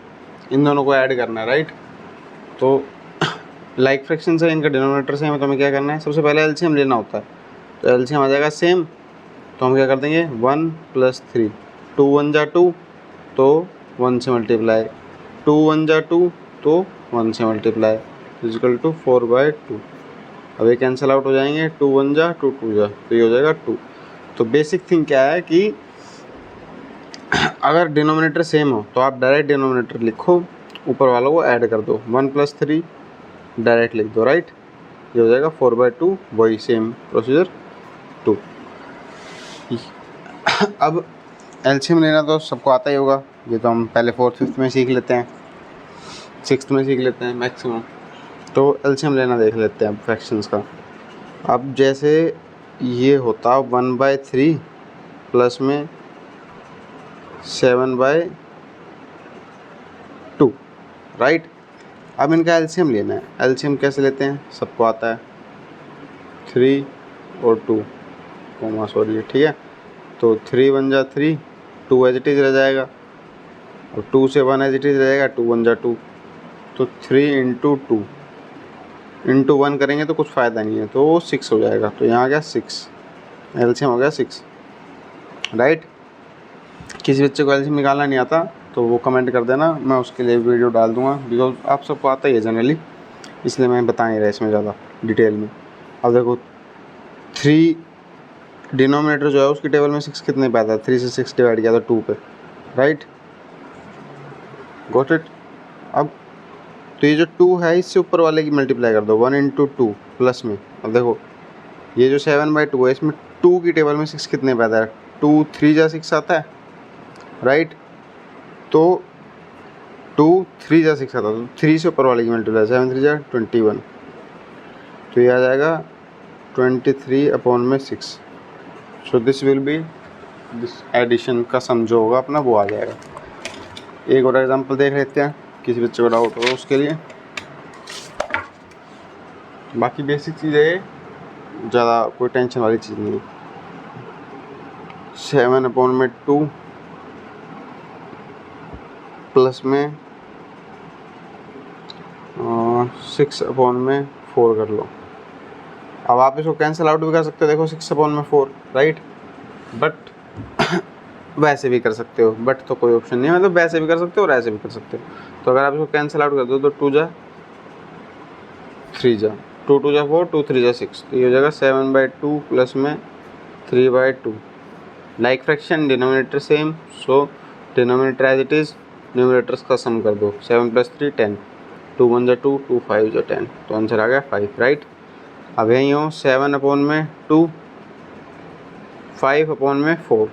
इन दोनों को ऐड करना है, राइट। तो लाइक फ्रैक्शन से इनका डिनोमिनेटर सेम है, तो हमें क्या करना है, सबसे पहले एलसीएम लेना होता है, तो एलसीएम आ जाएगा सेम, तो हम क्या कर देंगे 1 + 3, 2 1 जा 2, तो 1 से मल्टीप्लाई, 2 1 जा 2, तो 1 से मल्टीप्लाई, इक्वल टू 4/2। अब ये कैंसिल आउट हो जाएंगे, 2 1 जा 2 2 जा, तो ये हो जाएगा 2। तो बेसिक थिंग क्या है कि अगर डिनोमिनेटर सेम हो तो आप डायरेक्ट डिनोमिनेटर लिखो, ऊपर वालों को ऐड कर दो, 1 + 3 डायरेक्ट लिख दो, राइट, ये हो जाएगा 4/2, वही सेम प्रोसीजर 2। अब एलसीएम लेना तो सबको आता ही होगा, ये तो हम पहले 4th 5th में सीख लेते हैं, 6th में सीख लेते हैं मैक्सिमम, तो एलसीएम लेना देख लेते हैं फ्रैक्शंस का। अब जैसे ये होता 1/3 प्लस में 7/2, राइट। अब इनका एलसीएम लेना है, एलसीएम कैसे लेते हैं, सबको आता है, 3 और 2 कोमा सॉरी, ठीक है, तो 3 1 जा 3, 2 एज इट इज़ रह जाएगा, और 2 से 1 एज इट इज़ रहेगा, 2 1 जा 2, तो 3 × 2 × 1 करेंगे तो कुछ फ़ायदा नहीं है, तो वो 6 हो जाएगा, तो यहाँ आ गया 6, एलसीएम हो गया 6, राइट। किसी बच्चे को एलसीएम निकालना नहीं आता तो वो कमेंट कर देना, मैं उसके लिए वीडियो डाल दूँगा, बिकॉज आप सबको आता ही है जनरली, इसलिए मैं बता नहीं रहा इसमें ज़्यादा डिटेल में। अब देखो 3 डिनोमिनेटर जो है उसकी टेबल में 6 कितने पे आता है, 3 से 6 डिवाइड किया था 2 पे, राइट, गॉट इट। अब तो ये जो 2 है इससे ऊपर वाले की मल्टीप्लाई कर दो, 1 × 2 प्लस में, अब देखो ये जो 7/2 है इसमें 2 की टेबल में 6 कितने पे आता है, 2 3 जा 6 आता है, राइट। तो 2 3 जा 6 आता है, तो 3 से ऊपर वाले की मल्टीप्लाई 7 3 जा 21, तो ये आ जाएगा 23/6। So this will be this addition का सम जो होगा अपना वो आ जाएगा। एक और एग्जांपल देख लेते हैं, किसी बच्चे को डाउट हो उसके लिए। बाकी बेसिक चीज़ है, ज़्यादा कोई टेंशन वाली चीज़ नहीं। 7/2 प्लस में 6/4 कर लो। अब आप इसको कैंसिल आउट भी कर सकते हो, देखो 6/4, राइट। बट वैसे भी कर सकते हो, बट तो कोई ऑप्शन नहीं है, मतलब वैसे भी कर सकते हो और ऐसे भी कर सकते हो। तो अगर आप इसको कैंसिल आउट कर दो तो 2 जा 3 जा 2 2 जा 4 2 3 जा 6, तो ये हो जाएगा 7/2 प्लस में 3/2। Like fraction, denominator same, so denominator as it is, numerators का सम कर दो। 7 + 3 10, 2 1 जा 2 2 5 जा 10, तो आंसर आ गया 5, राइट। अब यहीं हो 7/2 5/4।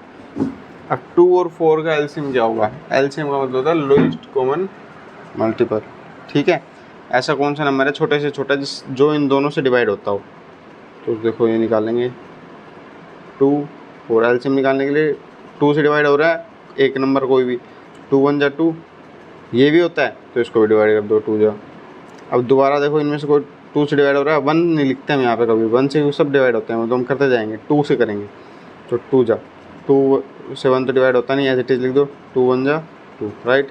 अब 2 और 4 का एलसीएम क्या होगा, एलसीएम का मतलब होता है लोएस्ट कॉमन मल्टीपल, ठीक है। ऐसा कौन सा नंबर है छोटे से छोटा जो इन दोनों से डिवाइड होता हो, तो देखो ये निकालेंगे 2 और एलसीएम निकालने के लिए 2 से डिवाइड हो रहा है एक नंबर कोई भी, 2 1 जा 2, ये भी होता है तो इसको भी डिवाइड कर दो 2 जा। अब दोबारा देखो इनमें से कोई 2 से डिवाइड हो रहा है, 1 नहीं लिखते हम यहाँ पे कभी, 1 से सब डिवाइड होते हैं, तो हम करते जाएंगे 2 से करेंगे, तो 2 जा 2 से 1 तो डिवाइड होता नहीं, एज इट इज़ लिख दो 2 1 जा 2, राइट।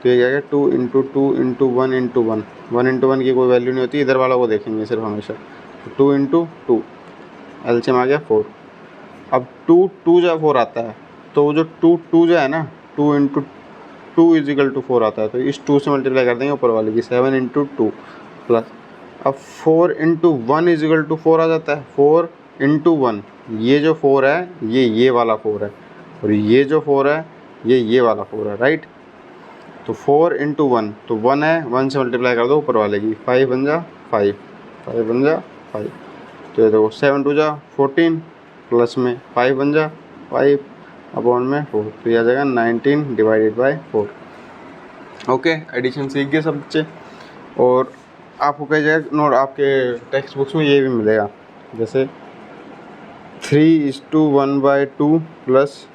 तो ये क्या है 2 × 2 × 1 × 1, 1 × 1 की कोई वैल्यू नहीं होती, इधर वाला को देखेंगे सिर्फ हमेशा, तो 2 × 2 एलसीएम आ गया 4। अब 2 2 जा 4 आता है, तो जो 2 2 जा है ना 2 × 2 = 4 आता है, तो इस 2 से मल्टीप्लाई कर देंगे ऊपर वाले की, 7 × 2 प्लस, अब 4 × 1 = 4 आ जाता है, 4 × 1, ये जो 4 है ये वाला 4 है, और ये जो 4 है ये वाला 4 है, राइट। तो 4 × 1, तो 1 है, 1 से मल्टीप्लाई कर दो ऊपर वाले की, 5 बन जा 5, 5 बन जा 5, तो ये देखो 7 2 जा 14 प्लस में 5 बन जा 5/4, तो ये आ जाएगा 19/4। ओके, एडिशन सीख गए सब बच्चे। और आपको कई जगह नोट आपके टेक्स्ट बुक्स में ये भी मिलेगा, जैसे 3:1/2 प्लस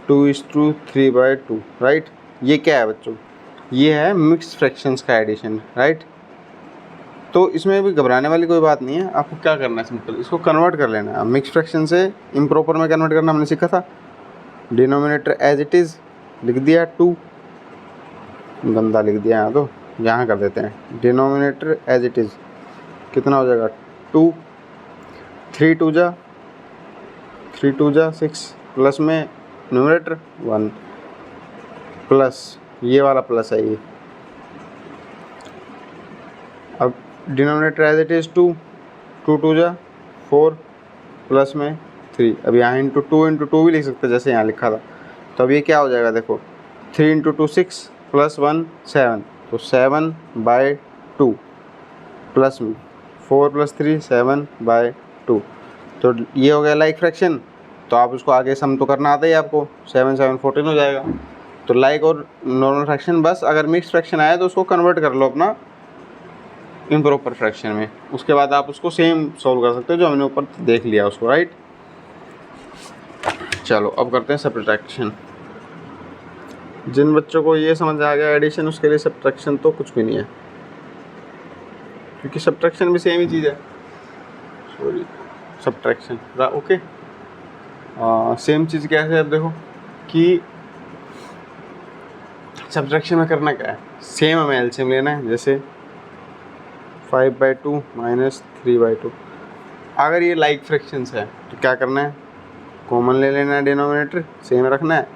2:3/2, राइट। ये क्या है बच्चों, ये है मिक्स फ्रैक्शंस का एडिशन, राइट। तो इसमें भी घबराने वाली कोई बात नहीं है, आपको क्या करना है, सिंपल इसको कन्वर्ट कर लेना है। मिक्स फ्रैक्शन से इम्प्रॉपर में कन्वर्ट करना हमने सीखा था, डिनोमिनेटर एज इट इज़ लिख दिया 2, गंदा लिख दिया यहाँ, तो यहाँ कर देते हैं डिनोमिनेटर एज इट इज़, कितना हो जाएगा 2, 3 2 जा 6 प्लस में न्यूमरेटर 1 प्लस ये वाला प्लस है ये। अब डिनोमिनेटर एज इट इज़ 2 2 2 जा 4 प्लस में 3, अब यहाँ × 2 × 2 भी लिख सकते हैं जैसे यहाँ लिखा था। तो अब ये क्या हो जाएगा देखो, 3 × 2 6 प्लस 1 7, तो 7/2 प्लस में 4 + 3 7/2, तो ये हो गया लाइक फ्रैक्शन। तो आप उसको आगे सम तो करना आता ही आपको, 7 7 14 हो जाएगा। तो लाइक और नॉर्मल फ्रैक्शन, बस अगर मिक्स फ्रैक्शन आया तो उसको कन्वर्ट कर लो अपना इम्प्रॉपर फ्रैक्शन में, उसके बाद आप उसको सेम सॉल्व कर सकते हो जो हमने ऊपर देख लिया उसको, राइट। चलो अब करते हैं सब्ट्रैक्शन। जिन बच्चों को ये समझ आ गया एडिशन, उसके लिए सब्ट्रैक्शन तो कुछ भी नहीं है, क्योंकि सब्ट्रैक्शन भी सेम ही चीज़ है, सॉरी सब्ट्रैक्शन, ओके। सेम चीज़ क्या है, अब देखो कि सब्ट्रैक्शन में करना क्या है, सेम हमें एलसीएम लेना है, जैसे 5/2 - 3/2। अगर ये लाइक फ्रैक्शंस है तो क्या करना है, कॉमन ले लेना है, डिनोमिनेटर सेम रखना है,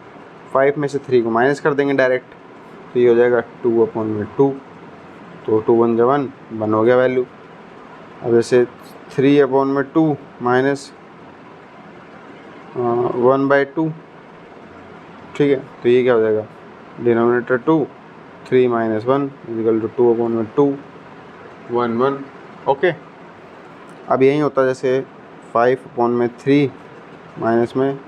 5 में से 3 को माइनस कर देंगे डायरेक्ट, तो ये हो जाएगा 2/2, तो 2 1 जा 1 हो गया वैल्यू। अब जैसे 3/2 माइनस 1/2, ठीक है, तो ये क्या हो जाएगा, डिनोमिनेटर 2 3 - 1 = 2/2 1 1, ओके। अब यही होता है जैसे 5/3 माइनस में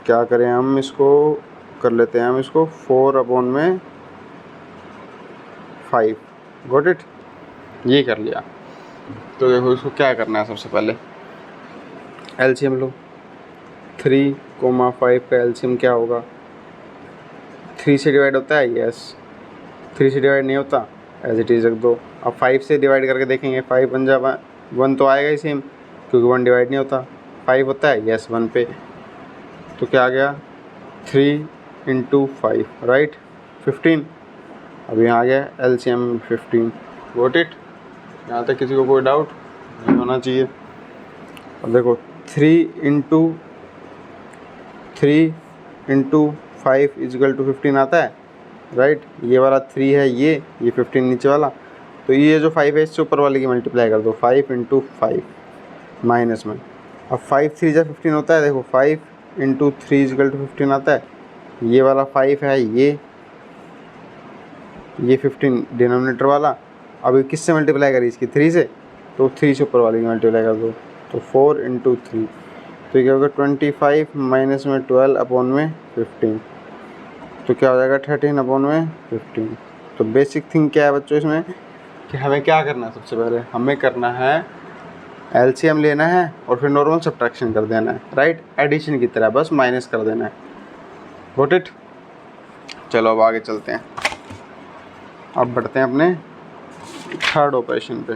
क्या करें हम, इसको कर लेते हैं हम इसको 4/5। गॉट इट, ये कर लिया। तो देखो इसको क्या करना है, सबसे पहले एलसीएम लो। 3,5 का एलसीएम क्या होगा, 3 से डिवाइड होता है, यस 3 से डिवाइड नहीं होता, एज इट इज़ रख दो। अब 5 से डिवाइड करके देखेंगे, 5 बन जा 1 तो आएगा ही सेम, क्योंकि 1 डिवाइड नहीं होता। 5 होता है, यस 1 पे, तो क्या आ गया 3 × 5 राइट 15। अब यहाँ आ गया एलसीएम 15। गॉट इट, यहाँ तक किसी को कोई डाउट नहीं होना चाहिए। अब देखो 3 × 5 = 15 आता है राइट। ये वाला 3 है, ये 15 नीचे वाला, तो ये जो 5 है इससे ऊपर वाले की मल्टीप्लाई कर दो, 5 × 5 माइनस में। अब 5 3 जा 15 होता है, देखो 5 × 3 = 15 आता है। ये वाला 5 है, ये 15 डिनोमिनेटर वाला। अब ये किससे मल्टीप्लाई करी, इसकी 3 से, तो 3 से ऊपर वाले की मल्टीप्लाई कर दो, तो 4 × 3, तो क्या होगा 25 माइनस में 12/15, तो क्या हो जाएगा 13/15। तो बेसिक थिंग क्या है बच्चों इसमें, कि हमें क्या करना है, सबसे पहले हमें करना है एलसीएम लेना है और फिर नॉर्मल सब्ट्रैक्शन कर देना है राइट, एडिशन की तरह बस माइनस कर देना है। गॉट इट, चलो अब आगे चलते हैं। अब बढ़ते हैं अपने थर्ड ऑपरेशन पे।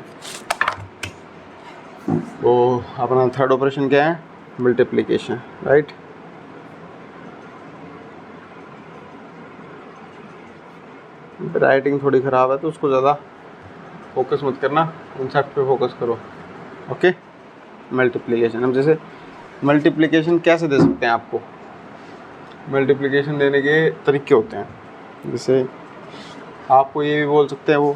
वो अपना थर्ड ऑपरेशन क्या है, मल्टीप्लिकेशन राइट। राइटिंग थोड़ी ख़राब है तो उसको ज़्यादा फोकस मत करना, कॉन्सेप्ट पे फोकस करो। Okay, multiplication. हम जैसे मल्टीप्लिकेशन कैसे दे सकते हैं आपको, मल्टीप्लिकेशन देने के तरीके होते हैं। जैसे आपको ये भी बोल सकते हैं वो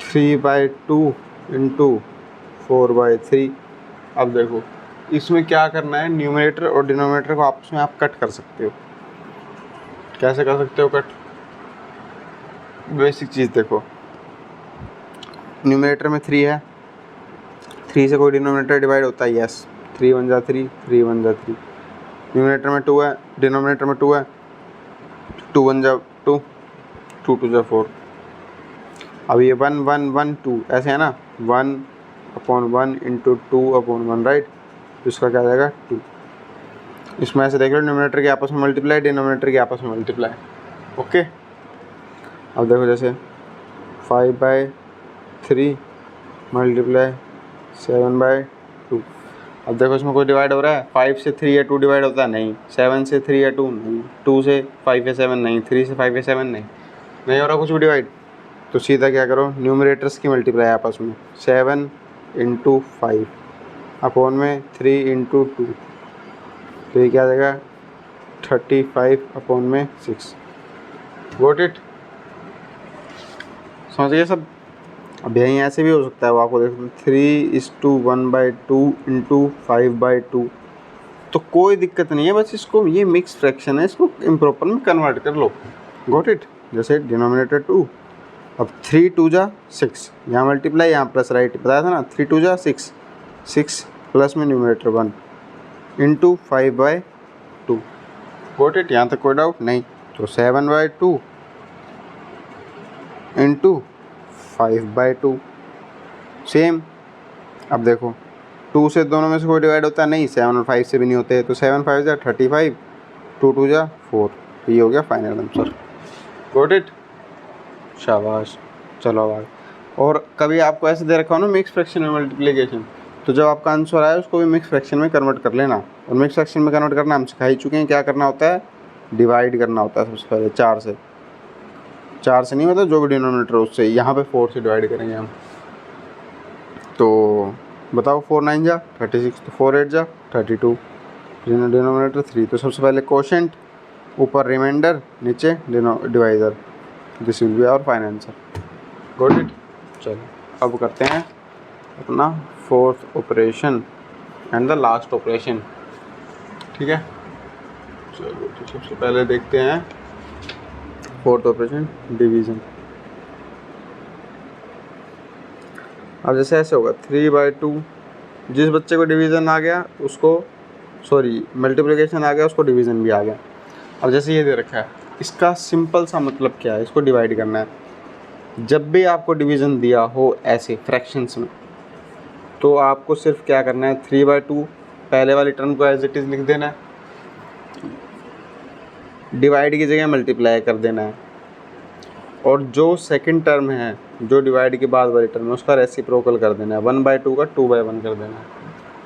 3/2 × 4/3। अब देखो इसमें क्या करना है, न्यूमरेटर और डिनोमिनेटर को आपस में आप कट कर सकते हो। कैसे कर सकते हो कट, बेसिक चीज़ देखो, न्यूमरेटर में 3 है, 3 से कोई डिनोमिनेटर डिवाइड होता है, यस 3 × 1 = 3, 3 × 1 = 3। न्यूमरेटर में 2 है, डिनोमिनेटर में 2 है, 2 × 1 = 2, 2 × 2 = 4। अब ये 1 1 1 2 ऐसे है ना, 1/1 × 2/1 राइट, तो इसका क्या आ जाएगा 2। इसमें ऐसे देख लो, न्यूमरेटर के आपस में मल्टीप्लाई, डिनोमिनेटर के आपस में मल्टीप्लाई। ओके, अब देखो जैसे 5/3 मल्टीप्लाई 7/2। अब देखो इसमें कोई डिवाइड हो रहा है, 5 से 3 या 2 डिवाइड होता है, नहीं। 7 से 3 या 2 नहीं, 2 से 5 या 7 नहीं, 3 से 5 या 7 नहीं हो रहा कुछ भी डिवाइड। तो सीधा क्या करो, न्यूमरेटर्स की मल्टीप्लाई आपस में, 7 × 5 अपॉन में 3 × 2, तो ये क्या आ जाएगा 35/6। गॉट इट, समझ गए सब। अब यहीं ऐसे भी हो सकता है, वो आपको देखो 3:1/2 × 5/2, तो कोई दिक्कत नहीं है, बस इसको, ये मिक्स फ्रैक्शन है, इसको इम्प्रॉपर में कन्वर्ट कर लो। गॉट इट, जैसे डिनोमिनेटर 2, अब 3 × 2 = 6, यहाँ मल्टीप्लाई यहाँ प्लस राइट, बताया था ना 3 × 2 = 6, 6 प्लस में न्यूमरेटर 1 × 5/2। गॉट इट, यहाँ तक कोई डाउट नहीं। तो 7/2 × 5/2 सेम। अब देखो 2 से दोनों में से कोई डिवाइड होता है, नहीं, 7 और 5 से भी नहीं होते, तो 7 × 5 = 35, 2 × 2 = 4, तो ये हो गया फाइनल आंसर। गॉट इट, शाबाश। चलो आगे। और कभी आपको ऐसे दे रखा हो ना मिक्स फ्रैक्शन में मल्टीप्लिकेशन, तो जब आपका आंसर आए उसको भी मिक्स फ्रैक्शन में कन्वर्ट कर लेना। और मिक्स फ्रैक्शन में कन्वर्ट करना हम सिखा ही चुके हैं, क्या करना होता है, डिवाइड करना होता है सबसे पहले 4 से। 4 से नहीं, मतलब जो भी डिनोमिनेटर उससे, यहाँ पे 4 से डिवाइड करेंगे हम। तो बताओ 4 × 9 = 36, तो 4 × 8 = 32, डिनोमिनेटर 3, तो सबसे पहले कोशेंट, ऊपर रिमाइंडर, नीचे divisor, this will be our final answer. Got it, चलो अब करते हैं अपना fourth operation and the last operation. ठीक है, चलो तो सबसे पहले देखते हैं फोर्थ ऑपरेशन, डिवीज़न। अब जैसे ऐसे होगा 3/2, जिस बच्चे को डिवीज़न आ गया उसको, सॉरी मल्टीप्लिकेशन आ गया उसको डिवीज़न भी आ गया। अब जैसे ये दे रखा है, इसका सिंपल सा मतलब क्या है, इसको डिवाइड करना है। जब भी आपको डिवीज़न दिया हो ऐसे फ्रैक्शंस में, तो आपको सिर्फ क्या करना है, 3/2 पहले वाली टर्म को एज इट इज़ लिख देना है, डिवाइड की जगह मल्टीप्लाई कर देना है, और जो सेकंड टर्म है, जो डिवाइड के बाद वाली टर्म है, उसका रेसिप्रोकल कर देना है। 1/2 का 2/1 कर देना है।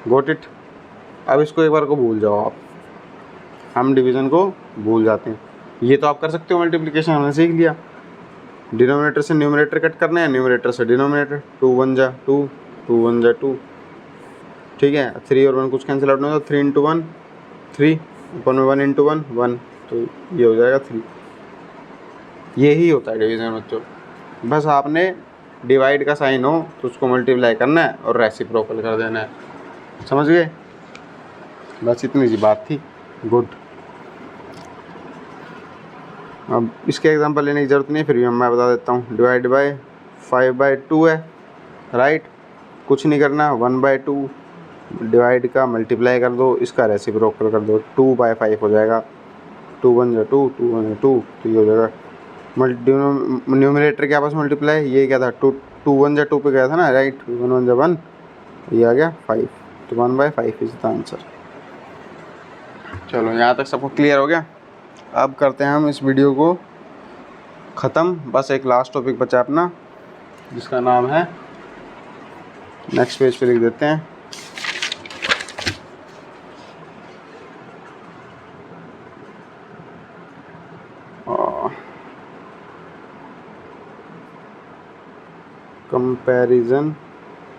Got it. अब इसको एक बार को भूल जाओ आप, हम डिवीज़न को भूल जाते हैं। ये तो आप कर सकते हो, मल्टीप्लिकेशन हमने सीख लिया। डिनोमिनेटर से न्यूमरेटर कट करना है, न्यूमरेटर से डिनोमिनेटर, 2 1 जा 2, 2 1 जा 2, ठीक है। 3 और 1 कुछ कैंसिल आउट नहीं होता, 3 × 1 3, ऊपर में 1 × 1 1, तो ये हो जाएगा 3। यही होता है डिवीज़न बच्चों। बस आपने डिवाइड का साइन हो तो उसको मल्टीप्लाई करना है और रेसिप्रोकल कर देना है। समझ गए? बस इतनी सी बात थी। गुड। अब इसके एग्जांपल लेने की ज़रूरत नहीं, फिर भी मैं बता देता हूँ। डिवाइड बाय 5/2 है, राइट। कुछ नहीं करना, 1/2 डिवाइड का मल्टीप्लाई कर दो, इसका रेसिप्रोकल कर दो, 2/5 हो जाएगा। 2 1 जा 2, 2 1 जा 2, तो ये हो जाएगा न्यूमरेटर के आपस में मल्टीप्लाई। ये क्या था, 2 1 जा 2 पे गया था ना, राइट। 1 1 जा 1, ये आ गया 5, तो 1/5 इज द आंसर। चलो यहाँ तक सबको क्लियर हो गया। अब करते हैं हम इस वीडियो को ख़त्म। बस एक लास्ट टॉपिक बचा अपना, जिसका नाम है, नेक्स्ट पेज पे लिख देते हैं, कंपैरिजन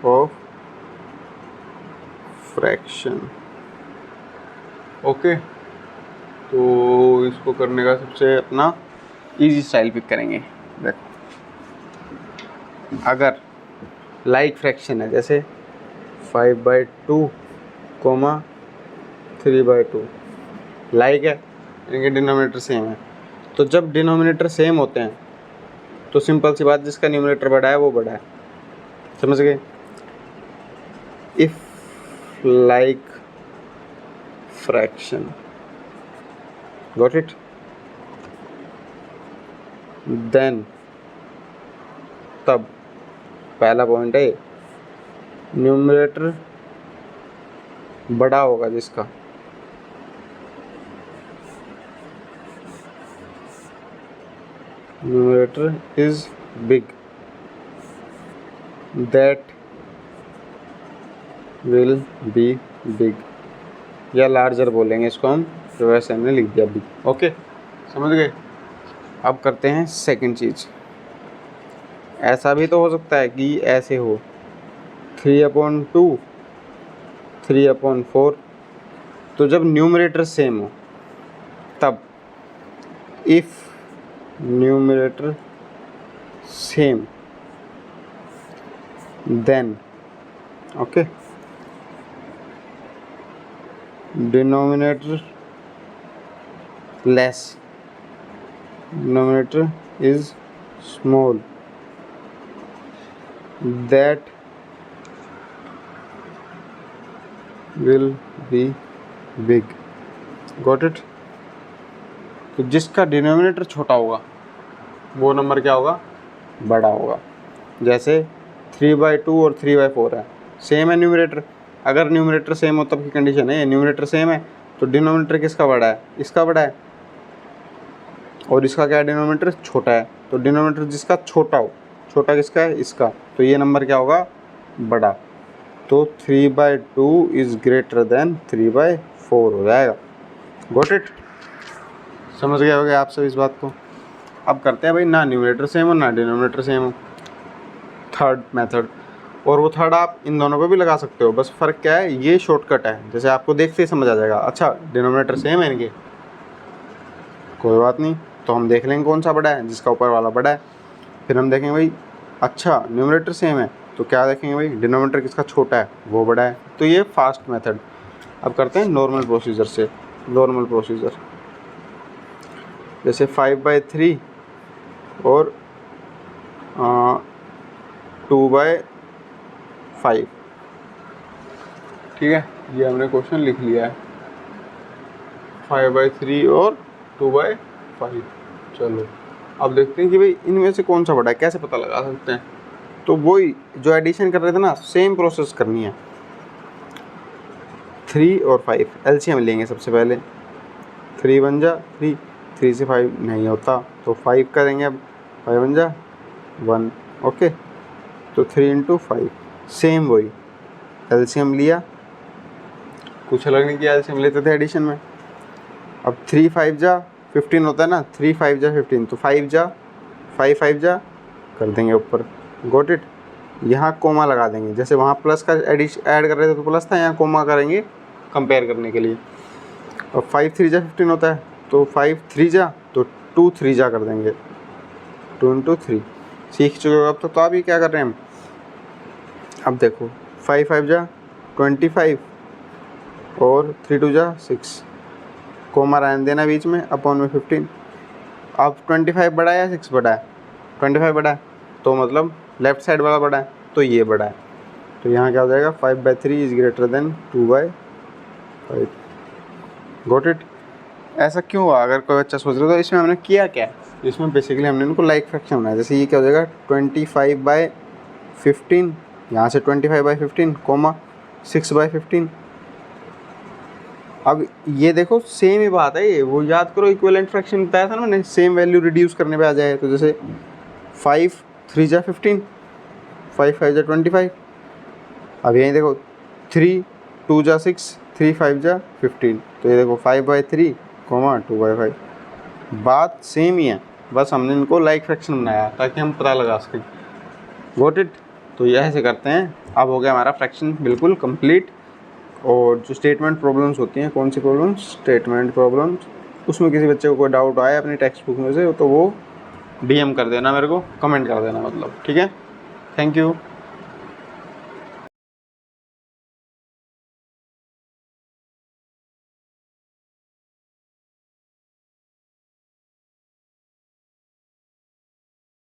ऑफ फ्रैक्शन। ओके, तो इसको करने का सबसे अपना इजी स्टाइल पिक करेंगे। देखो, अगर लाइक फ्रैक्शन है, जैसे 5/2, 3/2 लाइक है, इनके डिनोमिनेटर सेम है। तो जब डिनोमिनेटर सेम होते हैं तो सिंपल सी बात, जिसका न्यूमरेटर बड़ा है वो बड़ा है। समझ गए? If like fraction, got it, then, तब पहला पॉइंट है, न्यूमरेटर बड़ा होगा जिसका, numerator is big, that will be big, या लार्जर बोलेंगे इसको हम, तो वैसे हमने लिख दिया बिग। ओके, समझ गए? अब करते हैं सेकंड चीज़। ऐसा भी तो हो सकता है कि ऐसे हो, 3/2, 3/4। तो जब न्यूमरेटर सेम हो तब, if numerator same, then, okay, denominator less, denominator is small, that will be big. Got it? तो जिसका डिनोमिनेटर छोटा होगा वो नंबर क्या होगा, बड़ा होगा। जैसे 3/2 और 3/4 है, सेम है न्यूमरेटर। अगर न्यूमरेटर सेम हो तब की कंडीशन है, न्यूमरेटर सेम है तो डिनोमिनेटर किसका बड़ा है, इसका बड़ा है, और इसका क्या है, डिनोमिनेटर छोटा है। तो डिनोमिनेटर जिसका छोटा हो, छोटा किसका है, इसका, तो ये नंबर क्या होगा, बड़ा। तो 3/2 इज़ ग्रेटर देन 3/4 हो जाएगा। Got it? समझ गए होगे आप सब इस बात को। अब करते हैं भाई, ना न्यूमरेटर सेम हो ना डिनोमिनेटर सेम हो, थर्ड मेथड। और वो थर्ड आप इन दोनों पे भी लगा सकते हो, बस फ़र्क क्या है, ये शॉर्टकट है, जैसे आपको देखते ही समझ आ जाएगा। अच्छा, डिनोमिनेटर सेम है इनके, कोई बात नहीं, तो हम देख लेंगे कौन सा बड़ा है, जिसका ऊपर वाला बड़ा है। फिर हम देखेंगे भाई, अच्छा न्यूमरेटर सेम है तो क्या देखेंगे भाई, डिनोमिनेटर किसका छोटा है वो बड़ा है। तो ये फास्ट मेथड। अब करते हैं नॉर्मल प्रोसीजर से। नॉर्मल प्रोसीजर, जैसे 5/3 और 2/4 5। ठीक है, ये हमने क्वेश्चन लिख लिया है, 5/3 और 2/5। चलो अब देखते हैं कि भाई इनमें से कौन सा बड़ा है, कैसे पता लगा सकते हैं। तो वही जो एडिशन कर रहे थे ना, सेम प्रोसेस करनी है। 3 और 5 एलसीएम लेंगे सबसे पहले। 3 बन जा 3, 3 से 5 नहीं होता तो 5 करेंगे। अब 5 बन जा 1। ओके, तो 3 इंटू 5 सेम वही एलसीएम लिया, कुछ अलग नहीं किया, एलसीएम लेते थे एडिशन में। अब 3 5 जा 15 होता है ना, 3 5 जा 15, तो 5 जा 5 5 जा कर देंगे ऊपर। Got it. यहाँ कोमा लगा देंगे, जैसे वहाँ प्लस का ऐड कर रहे थे तो प्लस था, यहाँ कोमा करेंगे कंपेयर करने के लिए। और 5 3 जा 15 होता है, तो 5 3 जा तो 2 3 जा कर देंगे, 2 इंटू 3। सीख चुके हो अब तक तो अभी क्या कर रहे हैं हम। अब देखो 5 5 जा 25 और 3 2 जा 6, कोमा रहने देना बीच में, अपॉन में 15। अब 25 बड़ा है या 6 बड़ा है? 25 बड़ा है, तो मतलब लेफ्ट साइड वाला बड़ा है, तो ये बड़ा है। तो यहाँ क्या हो जाएगा, 5/3 is greater than 2/5। Got it. ऐसा क्यों हुआ? अगर कोई बच्चा सोच रहा हो तो इसमें हमने किया क्या है, इसमें बेसिकली हमने इनको लाइक फ्रैक्शन बनाया। जैसे ये क्या हो जाएगा, 25/15, यहाँ से 25/15 कोमा 6/15। अब ये देखो सेम ही बात है, ये वो याद करो इक्विवेलेंट फ्रैक्शन बताया था ना मैंने, सेम वैल्यू रिड्यूस करने पे आ जाए। तो जैसे 5 3 जा 15, 5 5 जा 25। अब यहीं देखो 3 2 जा 6, 3 5 जा 15, तो ये देखो 5/3 कोमा 2/5। बात सेम ही है, बस हमने इनको लाइक फ्रैक्शन बनाया ताकि हम पता लगा सकें। Got it. तो ये ऐसे करते हैं। अब हो गया हमारा फ्रैक्शन बिल्कुल कंप्लीट। और जो स्टेटमेंट प्रॉब्लम्स होती हैं, कौन सी प्रॉब्लम्स, स्टेटमेंट प्रॉब्लम्स, उसमें किसी बच्चे को कोई डाउट आए अपनी टेक्स्ट बुक में से तो वो डीएम कर देना मेरे को, कमेंट कर देना मतलब। ठीक है, थैंक यू।